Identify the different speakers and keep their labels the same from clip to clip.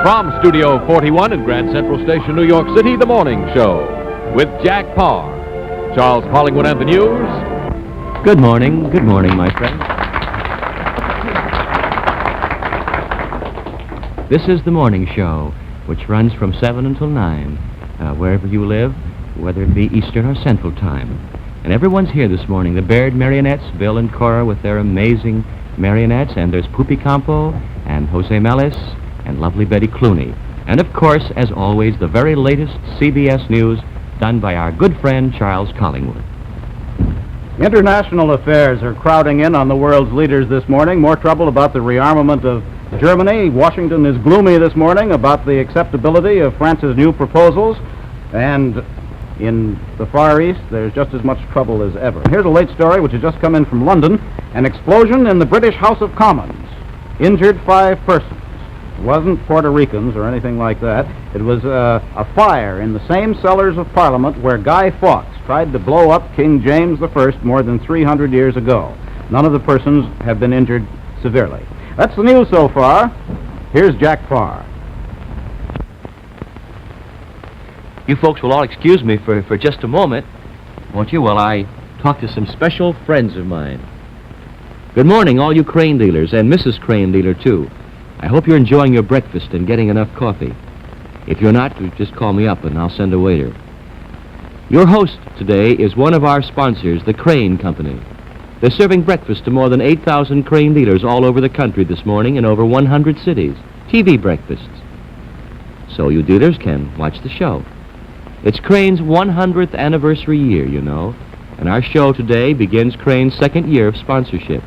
Speaker 1: From Studio 41 in Grand Central Station, New York City, The Morning Show with Jack Parr. Charles Collingwood and the news.
Speaker 2: Good morning, my friend. This is The Morning Show, which runs from 7 until 9, wherever you live, whether it be Eastern or Central Time. And everyone's here this morning. The Baird Marionettes, Bill and Cora with their amazing marionettes, and there's Poopy Campo and Jose Melis and lovely Betty Clooney. And of course, as always, the very latest CBS News done by our good friend Charles Collingwood.
Speaker 3: International affairs are crowding in on the world's leaders this morning. More trouble about the rearmament of Germany. Washington is gloomy this morning about the acceptability of France's new proposals. And in the Far East, there's just as much trouble as ever. Here's a late story which has just come in from London. An explosion in the British House of Commons. Injured 5 persons. It wasn't Puerto Ricans or anything like that. It was a fire in the same cellars of Parliament where Guy Fawkes tried to blow up King James I more than 300 years ago. None of the persons have been injured severely. That's the news so far. Here's Jack Parr.
Speaker 2: You folks will all excuse me for just a moment, won't you, while I talk to some special friends of mine. Good morning, all you Crane dealers, and Mrs. Crane dealer, too. I hope you're enjoying your breakfast and getting enough coffee. If you're not, just call me up and I'll send a waiter. Your host today is one of our sponsors, the Crane Company. They're serving breakfast to more than 8,000 Crane dealers all over the country this morning in over 100 cities. TV breakfasts. So you dealers can watch the show. It's Crane's 100th anniversary year, you know, and our show today begins Crane's second year of sponsorship.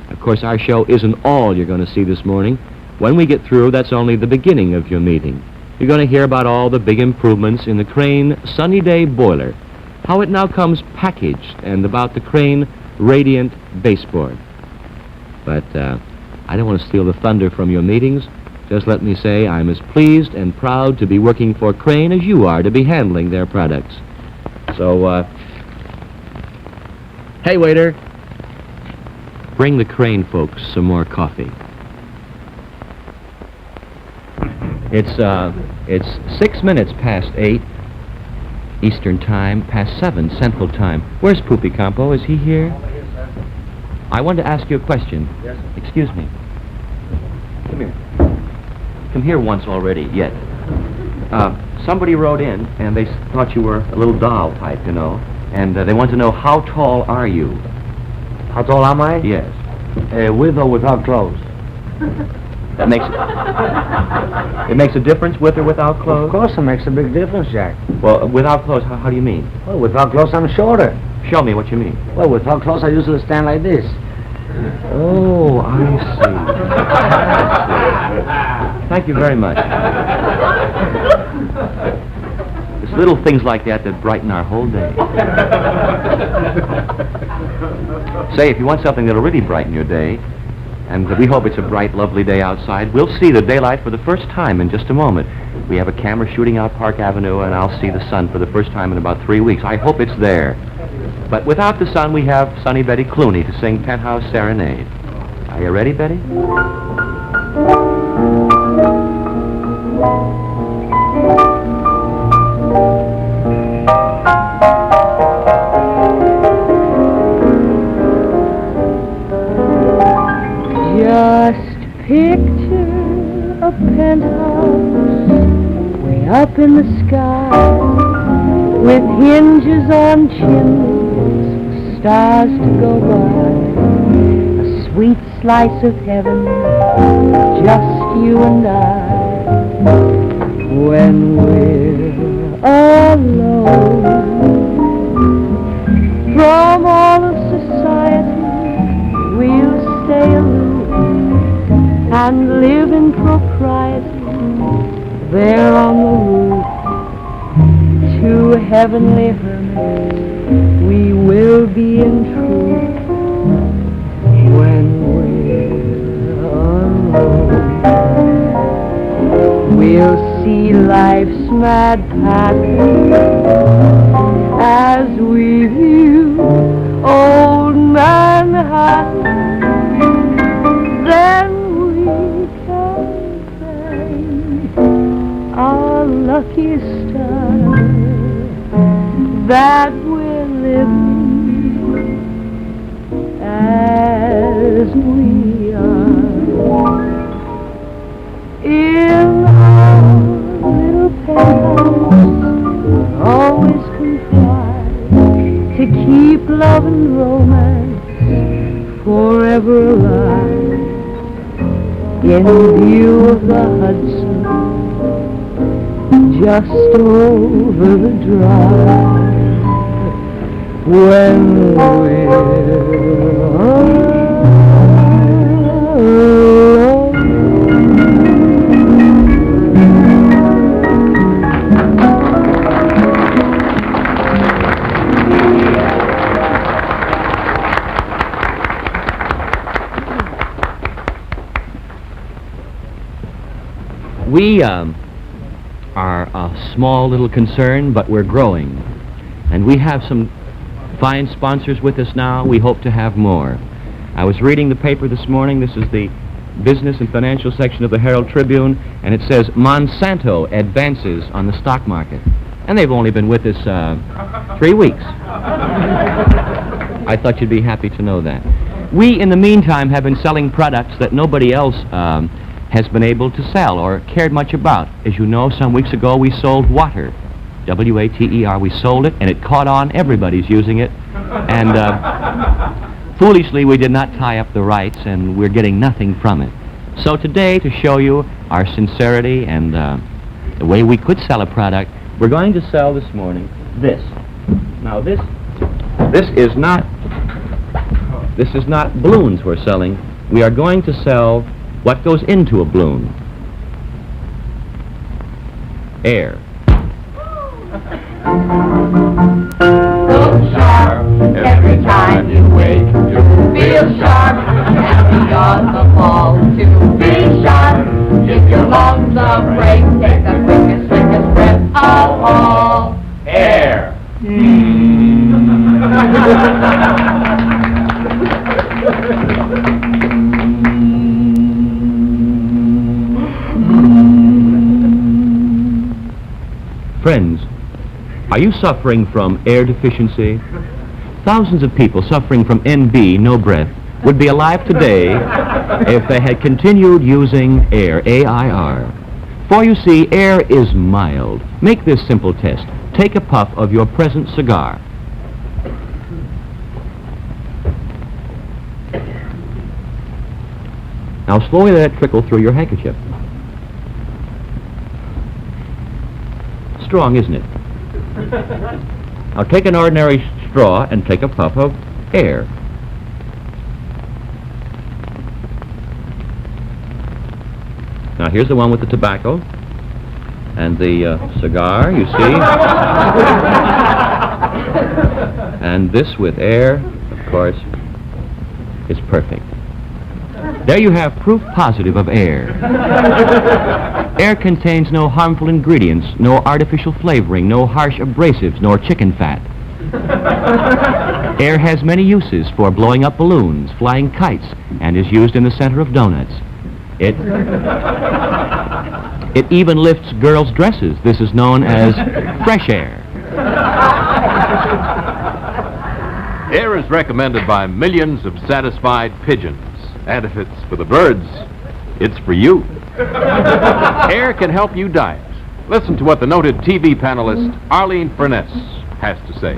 Speaker 2: Of course, our show isn't all you're going to see this morning. When we get through, that's only the beginning of your meeting. You're going to hear about all the big improvements in the Crane Sunny Day boiler, how it now comes packaged, and about the Crane Radiant baseboard. But I don't want to steal the thunder from your meetings. Just let me say I'm as pleased and proud to be working for Crane as you are to be handling their products. So, hey, waiter, bring the Crane folks some more coffee. It's 6 minutes past 8 Eastern Time, past 7 Central Time. Where's Poopy Campo? Is he here? I wanted to ask you a question.
Speaker 3: Yes.
Speaker 2: Excuse me. Come here. Come here once already, yet. Somebody wrote in, and they thought you were a little doll type, you know, and they want to know, how tall are you?
Speaker 4: How tall am I?
Speaker 2: Yes.
Speaker 4: With or without clothes?
Speaker 2: That makes it makes a difference with or without clothes?
Speaker 4: Of course it makes a big difference, Jack.
Speaker 2: Well, without clothes, how do you mean?
Speaker 4: Well, without clothes I'm shorter.
Speaker 2: Show me what you mean.
Speaker 4: Well, without clothes I usually stand like this.
Speaker 2: Oh, I see. Thank you very much. It's little things like that brighten our whole day. Say, if you want something that'll really brighten your day, and we hope it's a bright, lovely day outside, we'll see the daylight for the first time in just a moment. We have a camera shooting out Park Avenue, and I'll see the sun for the first time in about 3 weeks. I hope it's there. But without the sun, we have sunny Betty Clooney to sing Penthouse Serenade. Are you ready, Betty?
Speaker 5: Just picture a penthouse way up in the sky, with hinges on chimneys, stars to go by, a sweet slice of heaven, just you and I. When we're alone from all of society, we'll stay alone and live in propriety there on the roof. Two heavenly hermits we will be in truth when we're alone. We'll see life's mad pattern as we view old Manhattan. Then we can say lucky star that we're living as we are in our little penthouse, always contrived to keep love and romance forever alive. In view of the Hudson, just over the drive, when we're alone.
Speaker 2: We are a small little concern, but we're growing. And we have some fine sponsors with us now. We hope to have more. I was reading the paper this morning. This is the business and financial section of the Herald Tribune, and it says Monsanto advances on the stock market. And they've only been with us 3 weeks. I thought you'd be happy to know that. We, in the meantime, have been selling products that nobody else has been able to sell or cared much about. As you know, some weeks ago we sold water, W-A-T-E-R. We sold it, and it caught on. Everybody's using it. And foolishly, we did not tie up the rights, and we're getting nothing from it. So today, to show you our sincerity and the way we could sell a product, we're going to sell this morning this. Now, this is not balloons we're selling. We are going to sell what goes into a balloon. Air.
Speaker 6: Look sharp every time you wake. To feel sharp and beyond the fall. To be sharp, give your lungs a break. Take the quickest, slickest breath of all. Air.
Speaker 2: Friends, are you suffering from air deficiency? Thousands of people suffering from NB, no breath, would be alive today if they had continued using air, A-I-R. For you see, air is mild. Make this simple test. Take a puff of your present cigar. Now slowly let it trickle through your handkerchief. Strong, isn't it? Now take an ordinary straw and take a puff of air. Now here's the one with the tobacco and the cigar, you see. And this with air, of course, is perfect. There you have proof positive of air. Air contains no harmful ingredients, no artificial flavoring, no harsh abrasives, nor chicken fat. Air has many uses for blowing up balloons, flying kites, and is used in the center of donuts. It even lifts girls' dresses. This is known as fresh air.
Speaker 1: Air is recommended by millions of satisfied pigeons. And if it's for the birds, it's for you. Air can help you diet. Listen to what the noted TV panelist Arlene Furness has to say.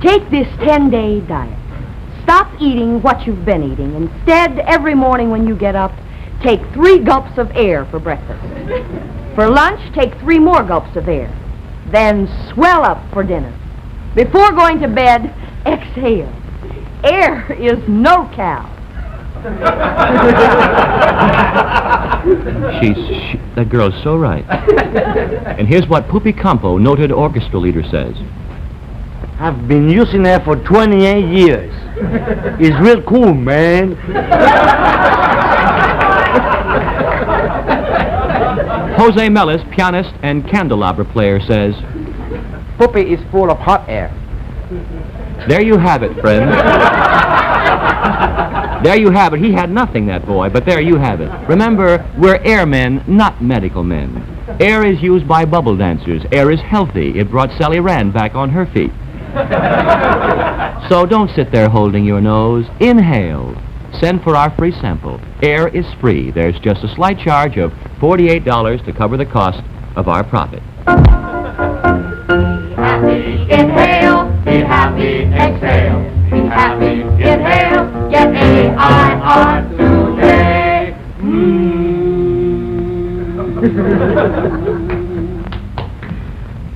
Speaker 7: Take this 10-day diet. Stop eating what you've been eating. Instead, every morning when you get up, take 3 gulps of air for breakfast. For lunch, take 3 more gulps of air. Then swell up for dinner. Before going to bed, exhale. Air is no cow.
Speaker 2: That girl's so right. And here's what Poopy Campo, noted orchestra leader, says.
Speaker 4: I've been using that for 28 years. It's real cool, man.
Speaker 2: Jose Melis, pianist and candelabra player, says,
Speaker 4: Poopy is full of hot air.
Speaker 2: there you have it, friends. There you have it. He had nothing, that boy, but there you have it. Remember, we're airmen, not medical men. Air is used by bubble dancers. Air is healthy. It brought Sally Rand back on her feet. So don't sit there holding your nose. Inhale. Send for our free sample. Air is free. There's just a slight charge of $48 to cover the cost of our profit.
Speaker 6: Happy, inhale, be happy, exhale. Be happy, inhale, get A-I-R today.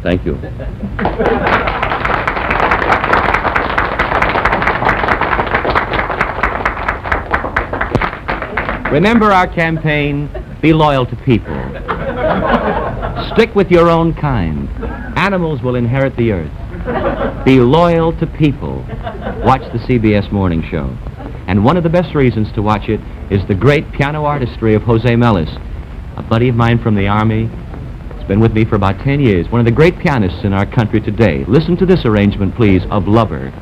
Speaker 2: Thank you. Remember our campaign, be loyal to people. Stick with your own kind. Animals will inherit the earth. Be loyal to people. Watch the CBS Morning Show. And one of the best reasons to watch it is the great piano artistry of Jose Melis, a buddy of mine from the Army. He's been with me for about 10 years. One of the great pianists in our country today. Listen to this arrangement, please, of Lover.